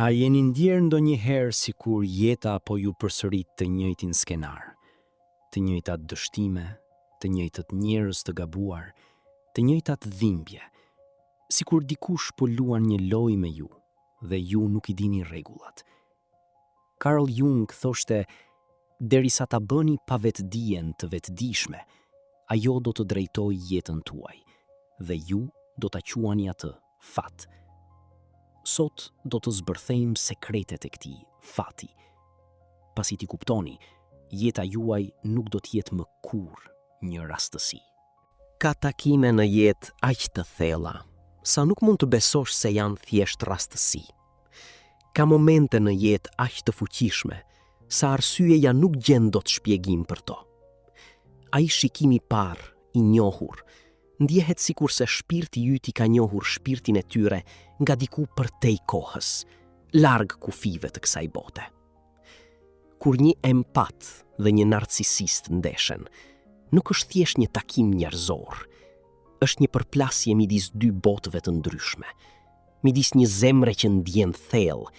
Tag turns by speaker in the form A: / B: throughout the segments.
A: A jeni ndjerë ndonjëherë sikur jeta po ju përsërit të njëjtin skenar, të njëjtat dështime, të njëjtët njerëz të gabuar, të njëjtat dhimbje, sikur dikush po luan një lojë me ju dhe ju nuk i dini rregullat. Carl Jung thoshte, derisa ta bëni pavetdijen të vetëdijshme, ajo do të drejtojë jetën tuaj dhe ju do ta quani atë fat. Sot do të zbërthejmë sekretet e këtij fati. Pasi ti kuptoni, jeta juaj nuk do të jetë më kurrë një rastësi.
B: Ka takime në jetë aq të thella, sa nuk mund të besosh se janë thjesht rastësi. Ka momente në jetë aq të fuqishme, sa arsyeja nuk gjen dot shpjegim për to. Ai shikimi i parë, i njohur, ndjehet sikur se shpirti yt i ka njohur shpirtin e tyre nga diku përtej kohës, larg kufive të kësaj bote. Kur një empat dhe një narcisist ndeshen, nuk është thjesht një takim njerëzor, është një përplasje midis dy botëve të ndryshme, midis një zemre që ndjen thellë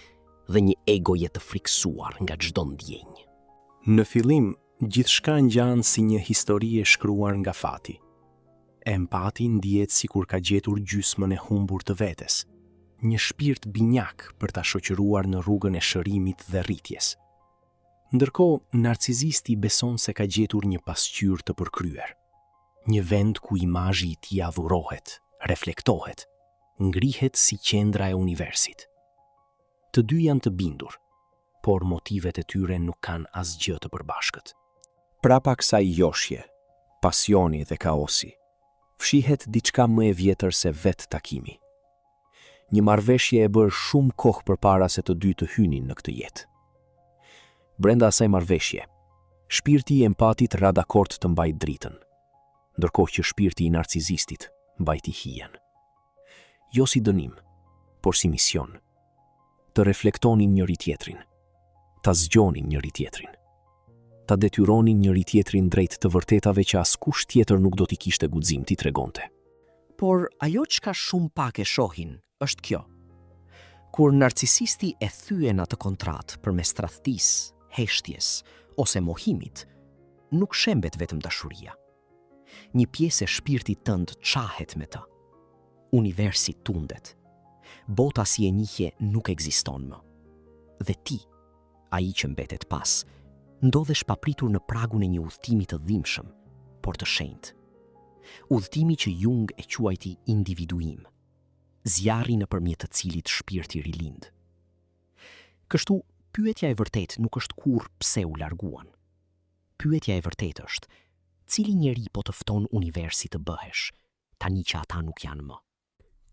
B: dhe një egoje të friksuar nga çdo ndjenjë.
A: Në fillim, gjithçka ngjan si një histori e shkruar nga fati. Empati ndjehet sikur ka gjetur gjysmën e humbur të vetes, një shpirt binjak për ta shoqëruar në rrugën e shërimit dhe rritjes. Ndërkohë, narcizisti beson se ka gjetur një pasqyrë të përkryer, një vend ku imazhi i tij adhurohet, reflektohet, ngrihet si qendra e universit. Të dy janë të bindur, por motivet e tyre nuk kanë asgjë të përbashkët. Prapa kësaj joshje, pasioni dhe kaosi, fshihet diçka më e vjetër se vetë takimi. Një marrëveshje e bërë shumë kohë përpara se të dy të hynin në këtë jetë. Brenda asaj marrëveshje, shpirti i empatit ra dakord të mbajë dritën, ndërkohë që shpirti i narcizistit mbajti hijen. Jo si dënim, por si mision. Të reflektonin njëri tjetrin, ta zgjonin njëri tjetrin, ta detyronin njëri tjetrin drejt të vërtetave që askush tjetër nuk do t'i kishte guxim t'i tregonte.
B: Por ajo çka shumë pak e shohin është kjo. Kur narcisisti e thyen atë kontratë përmes tradhtisë, heshtjes ose mohimit, nuk shembet vetëm dashuria. Një pjesë e shpirtit tënd çahet me të. Universi tundet. Bota si e njihje nuk ekziston më. Dhe ti, ai që mbetet pas, ndodhesh papritur në pragun e një udhëtimi të dhimbshëm, por të shenjtë. Udhëtimi që Jung e quajti individuim, zjarri nëpërmjet të cilit shpirti rilind. Kështu, pyetja e vërtetë nuk është kur pse u larguan. Pyetja e vërtetë është, cili njeri po të fton universi të bëhesh, tani që ata nuk janë më.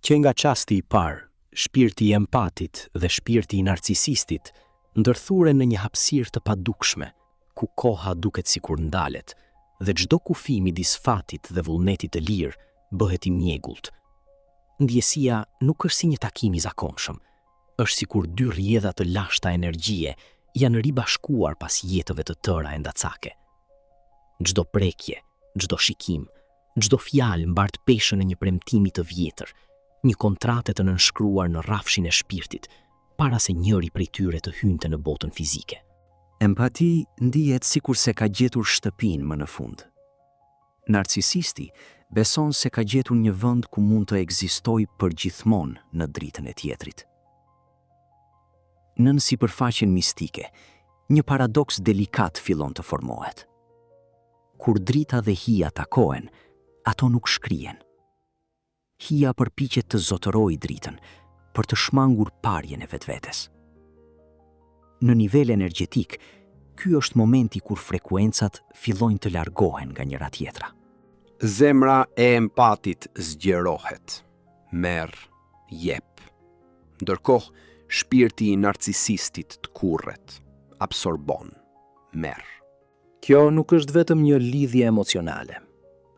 A: Që nga çasti i parë, shpirti i empatit dhe shpirti i narcisistit ndërthuren në një hapësirë të padukshme, ku koha duket sikur ndalet, dhe çdo kufi midis fatit dhe vullnetit të lirë bëhet i mjegullt. Ndjesia nuk është si një takim i zakonshëm, është sikur dy rrjedha të lashta energjie janë ribashkuar pas jetëve të tëra endacake. Çdo prekje, çdo shikim, çdo fjalë mbart peshën e një premtimi të vjetër, një kontrate të nënshkruar në rrafshin e shpirtit, para se njëri prej tyre të hynte në botën fizike.
C: Empati ndihet sikur se ka gjetur shtëpinë më në fund. Narcisisti beson se ka gjetur një vend ku mund të ekzistojë përgjithmonë në dritën e tjetrit. Nën sipërfaqen mistike, një paradoks delikat fillon të formohet. Kur drita dhe hija takohen, ato nuk shkrihen. Hija përpiqet të zotërojë dritën për të shmangur parjen e vetvetes. Në nivel energjetik, ky është momenti kur frekuencat fillojnë të largohen nga njëra tjetra.
D: Zemra e empatit zgjerohet, merr, jep. Ndërkohë, shpirti i narcisistit të kurret, absorbon, merr.
A: Kjo nuk është vetëm një lidhje emocionale.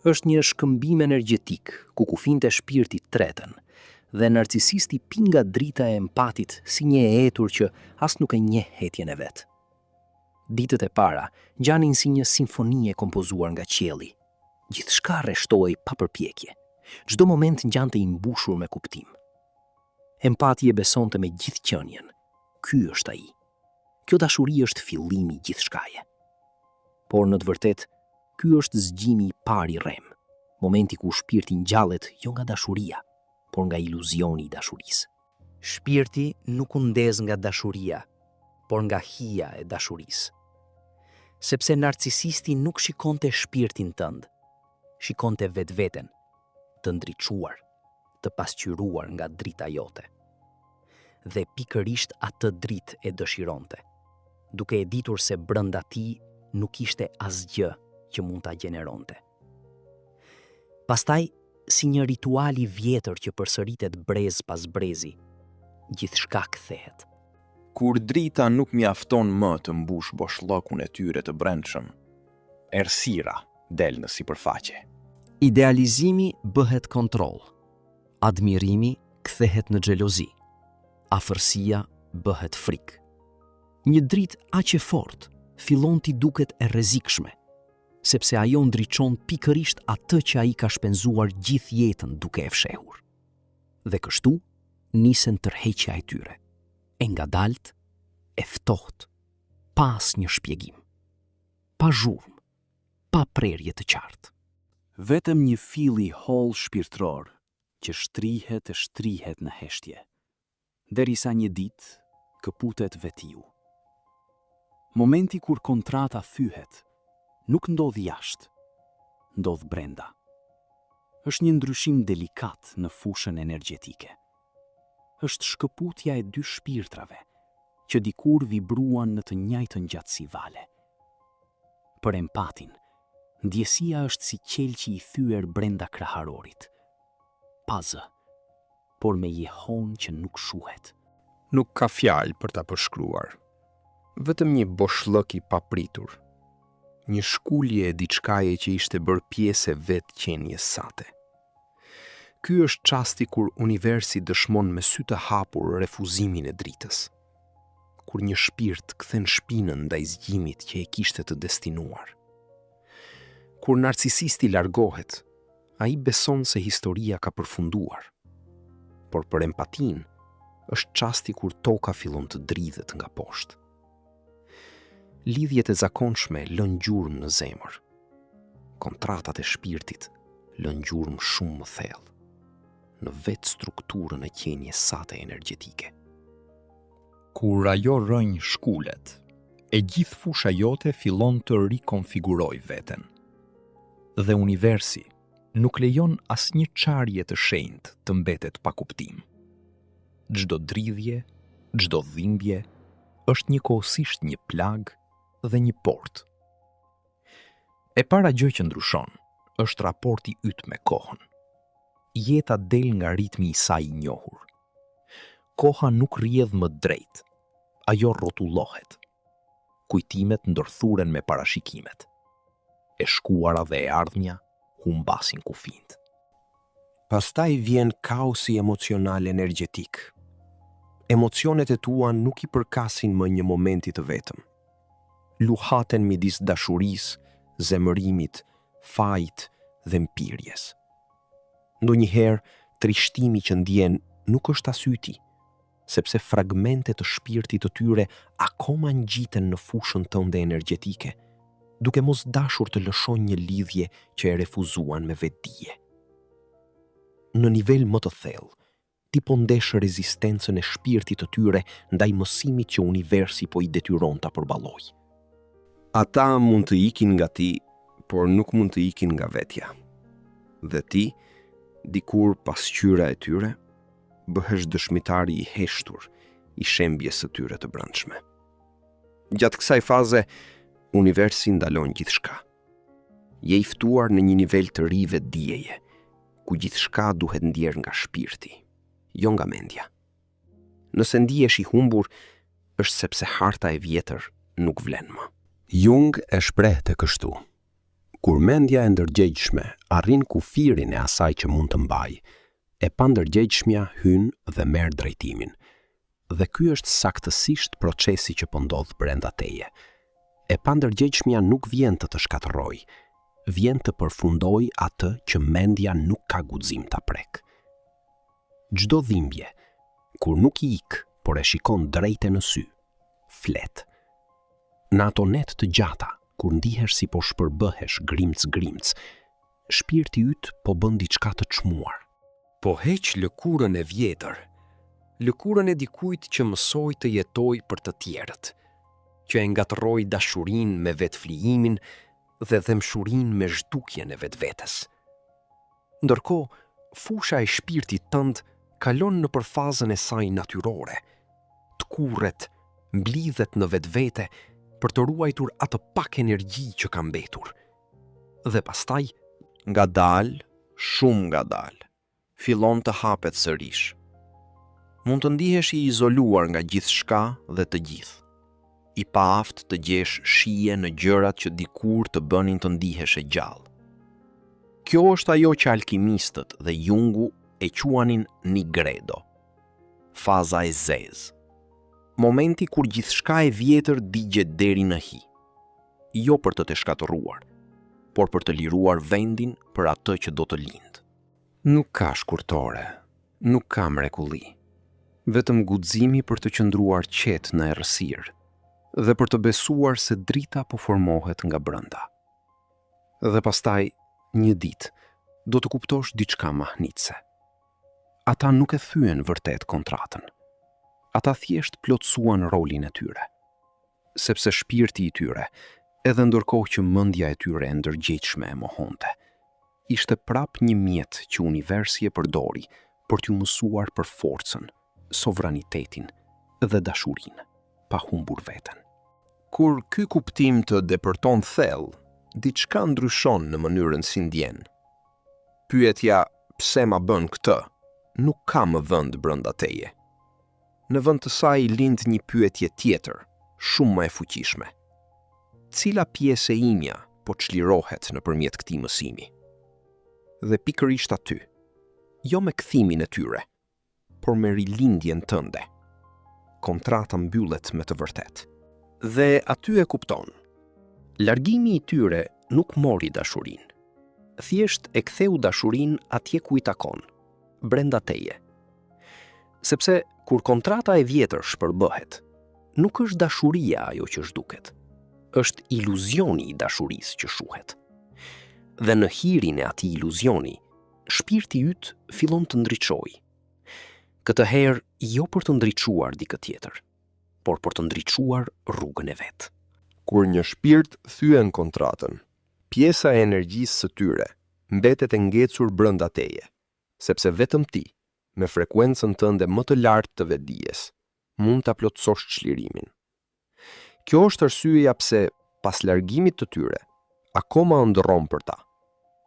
A: Është një shkëmbim energjetik ku kufijtë e shpirtit tretën dhe narcisisti pinga drita e empatit si një etur që as nuk e njeh hetjen e vet. Ditët e para ngjanin si një simfoni e kompozuar nga qielli. Gjithçka rreshtohej pa përpjekje. Çdo moment ngjante i mbushur me kuptim. Empati e besonte me gjithë qenien,
C: ky është ai. Kjo dashuri është fillimi i gjithçkaje. Por në të vërtetë, ky është zgjimi i parë i Rem, momenti ku shpirti ngjallet jo nga dashuria, por nga iluzioni i dashurisë.
B: Shpirti nuk u ndez nga dashuria, por nga hija e dashurisë. Sepse narcisisti nuk shikonte shpirtin tënd, shikonte vetveten, të ndriçuar, të pasqyruar nga drita jote. Dhe pikërisht atë dritë e dëshironte, duke e ditur se brenda tij nuk ishte asgjë që mund ta gjeneronte. Pastaj, si një ritual i vjetër që përsëritet brez pas brezi, gjithçka kthehet.
E: Kur drita nuk mjafton më të mbush boshllokun e tyre të brendshëm, errësira del në sipërfaqe.
B: Idealizimi bëhet kontroll, admirimi kthehet në xhelozi, afërsia bëhet frikë. Një dritë aq e fortë fillon t'i duket e rrezikshme, sepse ajo ndriçon pikërisht atë që ai ka shpenzuar gjithë jetën duke e fshehur. Dhe kështu nisen tërheqja e tyre, e ngadalt, e ftohtë, pa asnjë shpjegim, pa zhurmë, pa prerje të qartë.
A: Vetëm një fill i holl shpirtëror që shtrihet e shtrihet në heshtje, derisa një ditë këputet vetiu. Momenti kur kontrata thyhet, nuk ndodh jashtë, ndodh brenda. Është një ndryshim delikat në fushën energjetike. Është shkëputja e dy shpirtrave që dikur vibruan në të njëjtën gjatësi vale. Për empatin, ndjesia është si qelçi i thyer brenda kraharorit. Pa zë, por me jehon që nuk shuhet.
D: Nuk ka fjalë për ta përshkruar. Vetëm një boshllëk i papritur, një shkulje e diçkaje që ishte bërë pjesë e vetë qenies sate. Ky është çasti kur universi dëshmon me sy të hapur refuzimin e dritës. Kur një shpirt kthen shpinën ndaj zgjimit që e kishte të destinuar. Kur narcisisti largohet, ai beson se historia ka përfunduar. Por për empatin, është çasti kur toka fillon të dridhet nga poshtë. Lidhjet e zakonshme lën gjurmë në zemër. Kontratat e shpirtit lën gjurmë shumë më thellë në vetë strukturën e qenies sate energjetike.
E: Kur ajo rënj shkulet, e gjithë fusha jote fillon të rikonfiguroj veten. Dhe universi nuk lejon asnjë çarje të shenjtë të mbetet pa kuptim. Çdo dridhje, çdo dhimbje është njëkohësisht një plag dhe një port. E para gjë që ndryshon është raporti yt me kohën. Jeta del nga ritmi i saj i njohur. Koha nuk rrjedh më drejt, ajo rrotullohet. Kujtimet ndërthuren me parashikimet. E shkuara dhe e ardhmja humbasin kufijt.
D: Pastaj vjen kaosi emocional energjetik. Emocionet e tua nuk i përkasin më një momenti të vetëm. Luhaten midis dashurisë, zemërimit, fajit dhe mpirjes. Ndonjëherë, trishtimi që ndjen nuk është as yti, sepse fragmente të shpirtit të tyre akoma ngjiten në fushën tënde energjetike, duke mos dashur të lëshojnë një lidhje që e refuzuan me vetdije. Në nivel më të thellë, ti po ndesh rezistencën e shpirtit të tyre ndaj mësimit që universi po i detyron ta përballojë. Ata mund të ikin nga ti, por nuk mund të ikin nga vetja. Dhe ti, dikur pasqyra e tyre, bëhesh dëshmitari i heshtur i shembjes së tyre të brendshme. Gjatë kësaj faze, universi ndalon gjithçka. Je i ftuar në një nivel të ri vetdijeje, ku gjithçka duhet ndjer nga shpirti, jo nga mendja. Nëse ndihesh i humbur, është sepse harta e vjetër nuk vlen më. Jung e shpreh të kështu. Kur mendja e ndërgjegjshme arrin kufirin e asaj që mund të mbajë, e pandërgjegjshmja hyn dhe merr drejtimin. Dhe ky është saktësisht procesi që po ndodh brenda teje. E pandërgjegjshmja nuk vjen të shkatërrojë, vjen të përfundojë atë që mendja nuk ka guxim ta prek. Çdo dhimbje, kur nuk i ik por e shikon drejte në sy. Flet. Në ato net të gjata, kur ndihesh si po shpërbëhesh grimc, shpirti yt po bën diçka të çmuar. Po heq lëkurën e vjetër, lëkurën e dikujt që mësoi të jetoj për të tjerët, që e ngatërroi dashurinë me vetflijimin dhe dhemshurinë me zhdukjen e vetvetes. Ndërkohë, fusha e shpirtit tënd kalon në përfazën e saj natyrore, të kurret, mblidhet në vetvete për të ruajtur atë pak energji që ka mbetur. Dhe pastaj, ngadalë, shumë ngadalë, fillon të hapet sërish. Mund të ndihesh i izoluar nga gjithçka dhe të gjithë, i paaft të gjesh shije në gjërat që dikur të bënin të ndihesh e gjallë. Kjo është ajo që alkimistët dhe Jungu e quanin nigredo, faza e zezë. Momenti kur gjithçka e vjetër digjet deri në hi, jo për të shkatëruar, por për të liruar vendin për atë që do të lindë. Nuk ka shkurtore, nuk ka mrekulli, vetëm guximi për të qëndruar qetë në errësirë dhe për të besuar se drita po formohet nga brenda. Dhe pastaj, një ditë, do të kuptosh diçka mahnitse. Ata nuk e thyen vërtet kontratën. Ata thjesht plotësuan rolin e tyre. Sepse shpirti i tyre, edhe ndërkohë që mendja e tyre e ndërgjegjshme e mohonte, ishte prap një mjet që universi e përdori për t'ju mësuar për forcën, sovranitetin dhe dashurinë, pa humbur veten. Kur ky kuptim të depërton thellë, diçka ndryshon në mënyrën si ndjen. Pyetja pse ma bën këtë nuk ka më vend brenda teje. Në vend të saj lind një pyetje tjetër, shumë më e fuqishme. Cila pjesë e imja po çlirohet nëpërmjet këtij mësimi? Dhe pikërisht aty, jo me kthimin e tyre, por me rilindjen tënde. Kontrata mbyllet me të vërtetë. Dhe aty e kupton. Largimi i tyre nuk mori dashurinë. Thjesht e ktheu dashurinë atje ku i takon, brenda teje. Sepse kur kontrata e vjetër shpërbëhet, nuk është dashuria ajo që zhduket. Është iluzioni i dashurisë që shuhet. Dhe në hirin e atij iluzioni, shpirti yt fillon të ndriçojë. Këtë herë jo për të ndriçuar dikë tjetër, por për të ndriçuar rrugën e vet. Kur një shpirt thyen kontratën, pjesa e energjisë së tyre mbetet e ngecur brenda teje, sepse vetëm ti, me frekuencën tënde më të lartë të vetdijes, mund ta plotësosh çlirimin. Kjo është arsyeja pse pas largimit të tyre, akoma ëndrron për ta.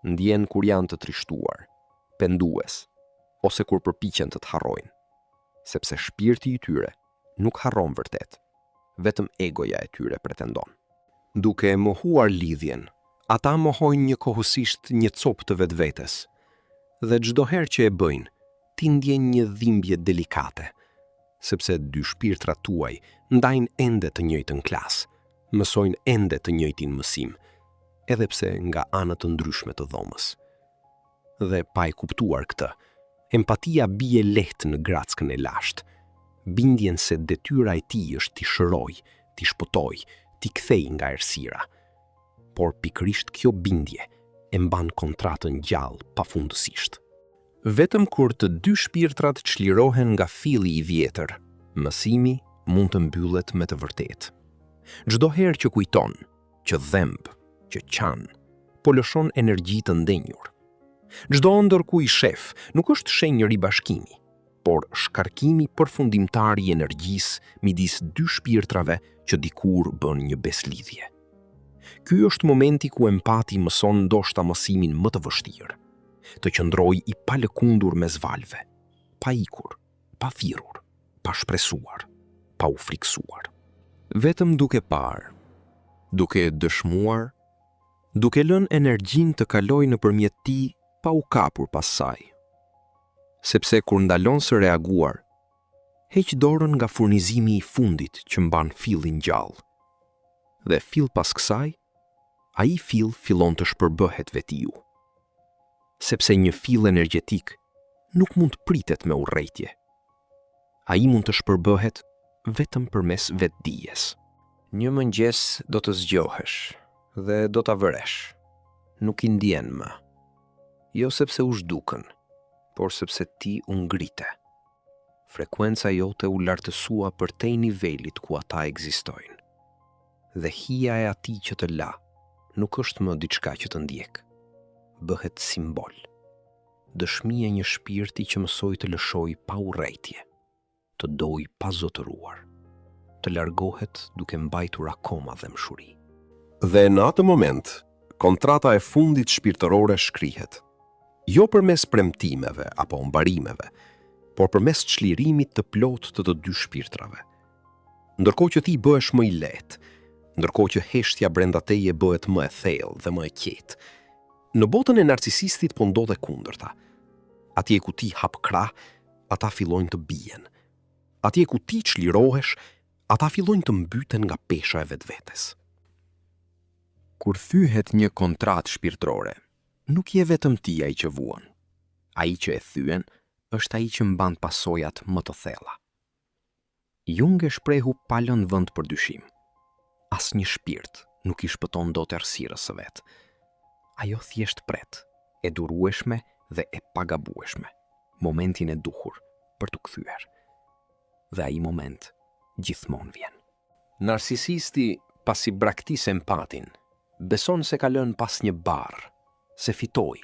D: Ndjen kur janë të trishtuar, pendues, ose kur përpiqen të harrojnë, sepse shpirti i tyre nuk harron vërtet, vetëm egoja e tyre pretendon. Duke e mohuar lidhjen, ata mohojnë njëkohësisht një copë të vetvetes, dhe çdo herë që e bëjnë, ti ndjen një dhimbje delikate, sepse dy shpirtrat tuaj ndajnë ende të njëjtën klasë, mësojnë ende të njëjtin mësim, edhe pse nga anët të ndryshme të dhomës. Dhe pa e kuptuar këtë, empatia bie lehtë në grackën e lashtë, bindjen se detyra e tij është t'i shëroj, t'i shpëtoj, t'i kthej nga errësira. Por pikërisht kjo bindje e mban kontratën gjallë pafundësisht. Vetëm kur të dy shpirtrat çlirohen nga filli i vjetër, mësimi mund të mbyllet me të vërtetë. Çdo herë që kujton, që dhemb, që qan, po lëshon energji të ndenjur. Çdo ëndër ku i shef nuk është shenjë ribashkimi, por shkarkimi përfundimtar i energjisë midis dy shpirtrave që dikur bën një beslidhje. Ky është momenti ku empati mëson ndoshta mësimin më të vështirë, të qëndroj i palëkundur mes valve, pa ikur, pa thirrur, pa shpresuar, pa u friksuar. Vetëm duke parë, duke dëshmuar, duke lënë energjinë të kalojë nëpërmjet tij pa u kapur pas saj. Sepse kur ndalon së reaguar, heq dorën nga furnizimi i fundit që mban fillin gjallë. Dhe fill pas kësaj, ai fill fillon të shpërbëhet vetiu. Sepse një fill energjetik nuk mund të pritet me urrëtie. Ai mund të shpërbëhet vetëm përmes vetdijes. Një mëngjes do të zgjohesh dhe do ta vëresh. Nuk I ndjen më. Jo sepse u zhdukën, por sepse ti u ngrite. Frekuenca jote u lartësua përtej nivelit ku ata ekzistojnë. Dhe hija e atij që të la nuk është më diçka që të ndjek. Bëhet simbol. Dëshmi e një shpirti që mësoi të lëshoj pa urrejtje, të doj pa zotëruar, të largohet duke mbajtur akoma dëmshuri.
F: Dhe në atë moment, kontrata e fundit shpirtërore shkrihet. Jo përmes premtimeve apo mbarimeve, por përmes çlirimit të plot të dy shpirtrave. Ndërkohë që ti bëhesh më I lehtë, ndërkohë që heshtja brenda teje bëhet më e thellë dhe më e qetë, në botën e narcisistit po ndodhe kundërta. Atje ku ti hap krah, ata fillojnë të bien. Atje ku ti çlirohesh, ata fillojnë të mbyten nga pesha e vetvetes.
D: Kur thyhet një kontratë shpirtërore, nuk je vetëm ti ai që vuan. Ai që e thyen është ai që mban pasojat më të thella. Jung e shprehu pa lënë vend për dyshim. Asnjë shpirt nuk I shpëton dot errësirës së vet. Ajo thjesht pret, e durueshme dhe e pagabueshme, momentin e duhur për të kthyer. Dhe ai moment gjithmonë vjen. Narcisisti, pasi braktis empatin, beson se ka lënë pas një barr, se fitoi,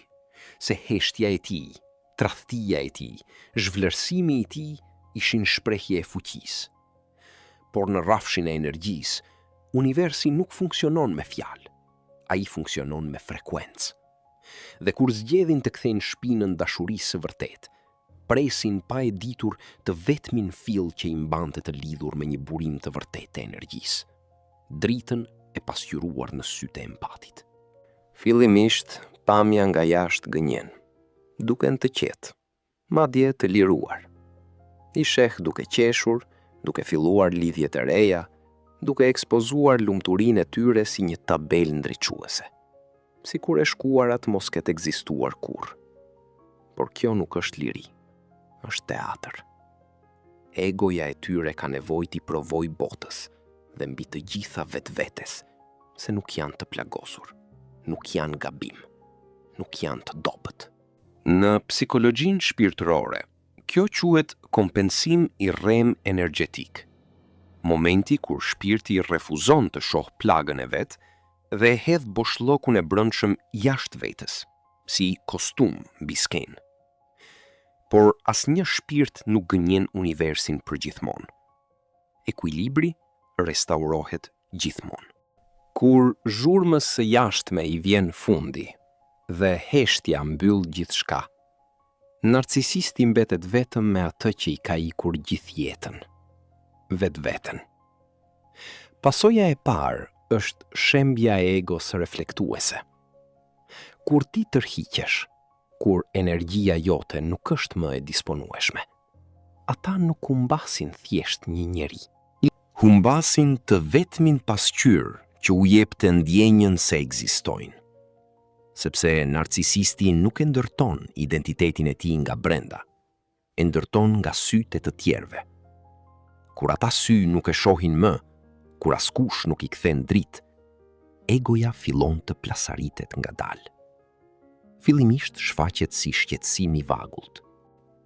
D: se heshtja e tij, tradhtia e tij, zhvlerësimi I tij ishin shprehje e fuqisë. Por në rrafshin e energjisë, universi nuk funksionon me fjalë, ai funksionon me frekuencë. Dhe kur zgjedhin të kthejnë shpinën dashurisë së vërtet, presin pa e ditur të vetmin fill që I mbante të lidhur me një burim të vërtet të energjisë, dritën e pasqyruar në sytë e empatit. Fillimisht, pamja nga jashtë gënjen, duken të qetë, madje të liruar. I sheh duke qeshur, duke filluar lidhjet e reja, duke ekspozuar lumturinë e tyre si një tabel ndriçuese, sikur e shkuarat mos ketë ekzistuar kurrë. Por kjo nuk është liri, është teatër. Egoja e tyre ka nevojë t'i provojë botës dhe mbi të gjitha vetvetes se nuk janë të plagosur, nuk janë gabim, nuk janë të dobët. Në psikologjinë shpirtërore, kjo quhet kompensim I rrem energjetik. Momenti kur shpirti refuzon të shoh plagën e vet dhe hedh boshllokun e brendshëm jashtë vetes, si kostum mbi skenë. Por asnjë shpirt nuk gënjen universin përgjithmonë. Ekuilibri restaurohet gjithmonë. Kur zhurmës së jashtme I vjen fundi dhe heshtja mbyll gjithçka, narcisisti mbetet vetëm me atë që I ka ikur gjithë jetën, vetveten. Pasoja e parë është shembja e egos reflektuese. Kur ti tërhiqesh, kur energjia jote nuk është më e disponueshme, ata nuk humbasin thjesht një njeri. Humbasin të vetmin pasqyrë që u jep të ndjenjën se ekzistojnë. Sepse narcisisti nuk e ndërton identitetin e tij nga brenda, e ndërton nga sytë e të tjerëve. Kur ata sy nuk e shohin më, kur askush nuk I kthen dritë, egoja fillon të plasaritet ngadalë. Fillimisht shfaqet si shqetësim I vagullt,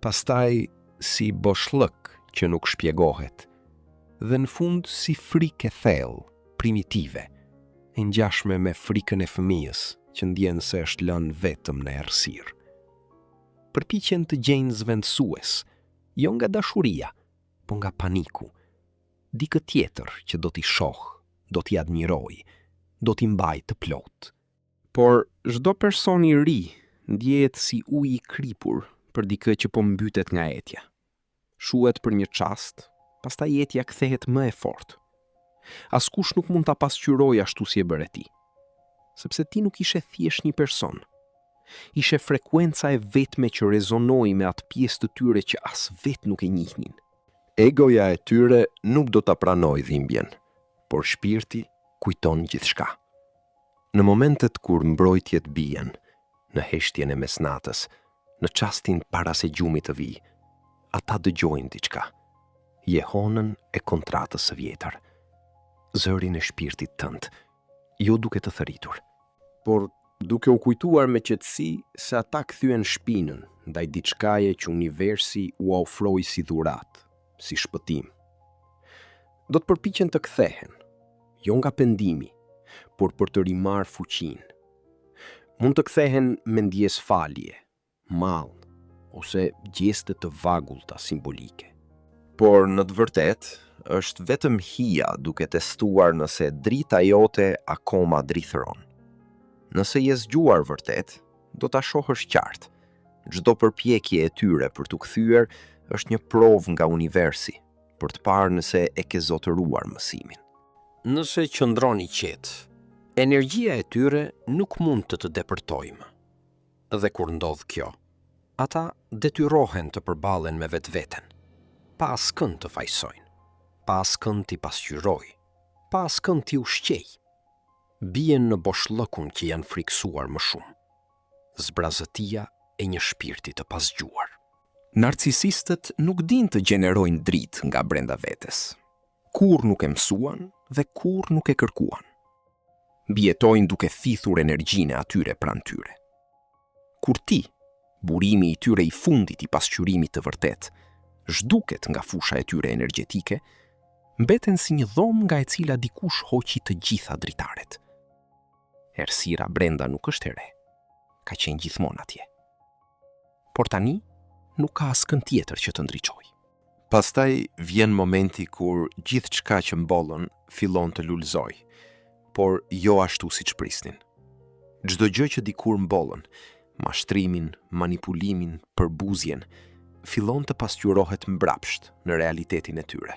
D: pastaj si boshllëk që nuk shpjegohet, dhe në fund si frikë e thellë, primitive, e ngjashme me frikën e fëmijës që ndjen se është lënë vetëm në errësirë. Përpiqen të gjejnë zvendësues, jo nga dashuria, po nga paniku, dikë tjetër që do t'i shoh, do t'i admiroj, do t'i mbaj të plot. Por çdo person I ri ndjehet si ujë I kripur për dikë që po mbytet nga etja. Shuhet për një çast, pastaj etja kthehet më e fortë. Askush nuk mund ta pasqyrojë ashtu si e bëre ti, sepse ti nuk ishe thjesht një person. Ishe frekuenca e vetme që rezonoi me atë pjesë të tyre që as vet nuk e njihnin. Egoja e tyre nuk do ta pranojë dhimbjen, por shpirti kujton gjithçka. Në momentet kur mbrojtjet bien, në heshtjen e mesnatës, në çastin para se gjumi të vijë, ata dëgjojnë diçka, jehonën e kontratës së vjetër, zërin e shpirtit tënd, jo duke të thëritur, por duke u kujtuar me qetësi se ata kthyen shpinën ndaj diçkaje që universi u ofroi si dhuratë, si shpëtim. Do të përpiqen të kthehen, jo nga pendimi, por për të rimarrë fuqinë. Mund të kthehen me ndjes falje, mall, ose gjeste të vagullta simbolike.
F: Por në të vërtet, është vetëm hija duke testuar nëse drita jote akoma drithëron. Nëse je zgjuar vërtet, do ta shohësh qartë. Çdo përpjekje e tyre për t'u kthyer është një provë nga universi, për të parë nëse e ke zotëruar mësimin.
D: Nëse qëndroni qetë, energjia e tyre nuk mund të depërtojmë. Dhe kur ndodh kjo, ata detyrohen të përballen me vetveten, pa askënd të fajsojnë, pa askënd t'i pasqyroj, pa askënd t'i ushqej. Bien në boshllëkun që janë friksuar më shumë, zbrazëtia e një shpirti të pasgjuar.
G: Narcisistët nuk din të gjenerojnë dritë nga brenda vetes. Kur nuk e mësuan dhe kur nuk e kërkuan. Bjetojnë duke thithur energjinë e atyre pranë tyre. Kur ti, burimi i tyre i fundit i pasqyrimit të vërtet, zhduket nga fusha e tyre energjetike, mbeten si një dhomë nga e cila dikush hoqi të gjitha dritaret. Errësira brenda nuk është e re, ka qenë gjithmonë atje. Por tani nuk ka askën tjetër që të ndriçojë.
F: Pastaj vjen momenti kur gjithçka që mbollën fillon të lulëzoj, por jo ashtu siç prisnin. Çdo gjë që dikur mbollën, mashtrimin, manipulimin, përbuzjen, fillon të pasqyrohet mbrapsht në realitetin e tyre.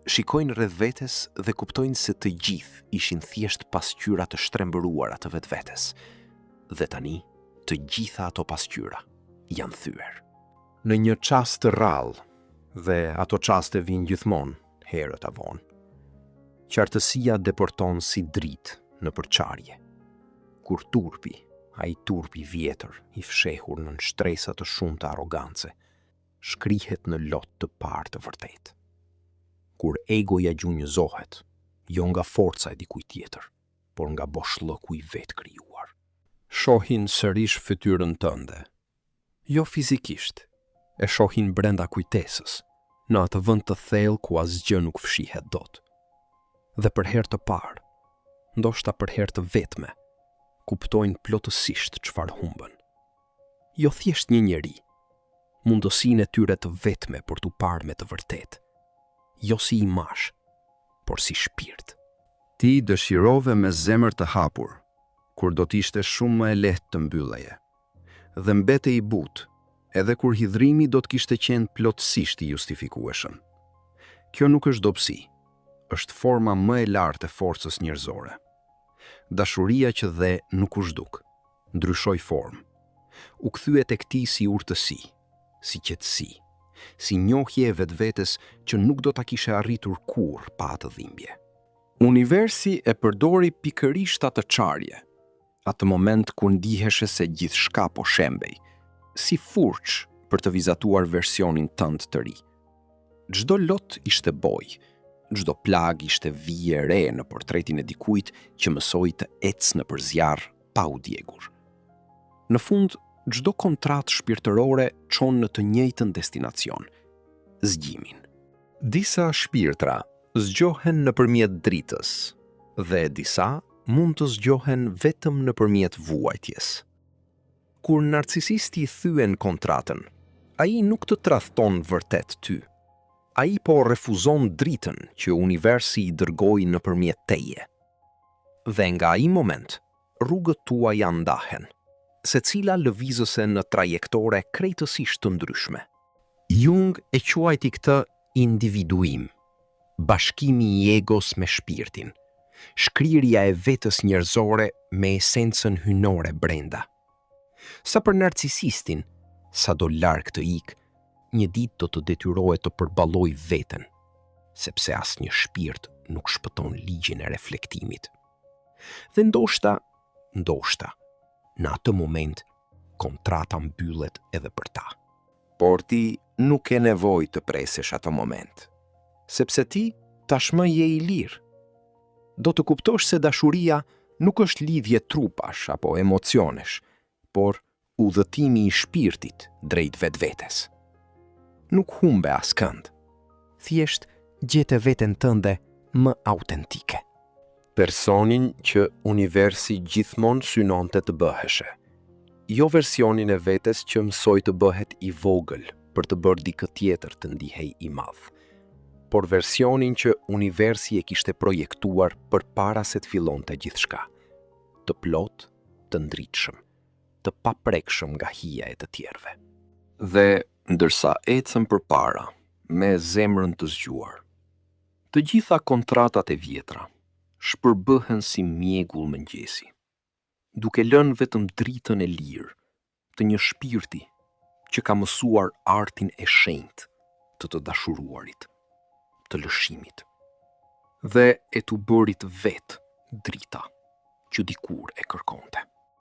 F: Shikojnë rreth vetes dhe kuptojnë se të gjithë ishin thjesht pasqyra të shtrembëruara të vetvetes. Dhe tani, të gjitha ato pasqyra janë thyer.
D: Në një çast të rrallë, dhe ato çaste vijnë gjithmonë, herët avon, qartësia deporton si dritë në përçarje. Kur turpi, ai turpi vjetër, i fshehur në shtresa të shumta arrogance, shkrihet në lot të parë të vërtetë. Kur egoja gjunjëzohet, jo nga forca e dikujt tjetër, por nga boshllëku i vetë krijuar. Shohin sërish fytyrën tënde, jo fizikisht, e shohin brenda kujtesës, në atë vend të thellë ku asgjë nuk fshihet dot. Dhe për herë të parë, ndoshta për herë të vetme, kuptojnë plotësisht çfarë humbën. Jo thjesht një njeri, mundësinë e tyre të vetme për t'u parë me të vërtetë. Jo si imash, por si shpirt.
G: Ti dëshirove me zemër të hapur, kur do t'ishte shumë më e lehtë të mbylleje. Dhe mbete i butë, edhe kur hidhrimi do t'kishte qenë plotësisht i justifikueshëm. Kjo nuk është dobësi, është forma më e lartë e forcës njerëzore. Dashuria që dhe nuk u zhduk, ndryshoi formë. U kthye tek ti si urtësi, si qetësi, si njohje e vetvetes që nuk do ta kishe arritur kurrë pa atë dhimbje. Universi e përdori pikërisht atë çarje, atë moment kur ndiheshe se gjithçka po shembej, si furç për të vizatuar versionin tënd të ri. Çdo lot ishte boj, çdo plag ishte vije e re në portretin e dikujt që mësoi të ecë nëpër zjarr pa u djegur. Në fund, çdo kontratë shpirtërore çon në të njëjtën destinacion, zgjimin. Disa shpirtra zgjohen nëpërmjet dritës dhe disa mund të zgjohen vetëm nëpërmjet vuajtjes. Kur narcisisti thyen kontratën, ai nuk të tradhton vërtet ty. Ai po refuzon dritën që universi i dërgoi nëpërmjet teje. Dhe nga ai moment, rrugët tuaja ndahen, secila lëvizëse në trajektore krejtësisht të ndryshme. Jung e quajti këtë individuim, bashkimi i egos me shpirtin, shkrirja e vetës njerëzore me esencën hynore brenda. Sa për narcisistin, sa do larg të ikë, një ditë do të detyrohet të përballojë veten, sepse asnjë shpirt nuk shpëton ligjin e reflektimit. Dhe ndoshta, në atë moment, kontrata mbyllet edhe për ta.
F: Por ti nuk ke nevojë të presesh atë moment.
D: sepse ti tashmë je i lirë. Do të kuptosh se dashuria nuk është lidhje trupash apo emocionesh, por udhëtimi i shpirtit drejt vetvetes. Nuk humbe askënd. Thjesht gjete veten tënde më autentike.
F: Personin që universi gjithmonë synonte të bëheshe. Jo versionin e vetes që mësoj të bëhet i vogël për të bërë dikë tjetër të ndihej i madh, por versionin që universi e kishte projektuar përpara se të fillonte gjithçka, të plot, të ndritshëm, të paprekshëm nga hija e të tjerëve. Dhe ndërsa ecëm përpara, me zemrën të zgjuar, të gjitha kontratat e vjetra shpërbëhen si mjegull mëngjesi, duke lënë vetëm dritën e lirë të një shpirti që ka mësuar artin e shenjtë të dashuruarit, të lëshimit, dhe e të bërit vetë drita që dikur e kërkonte.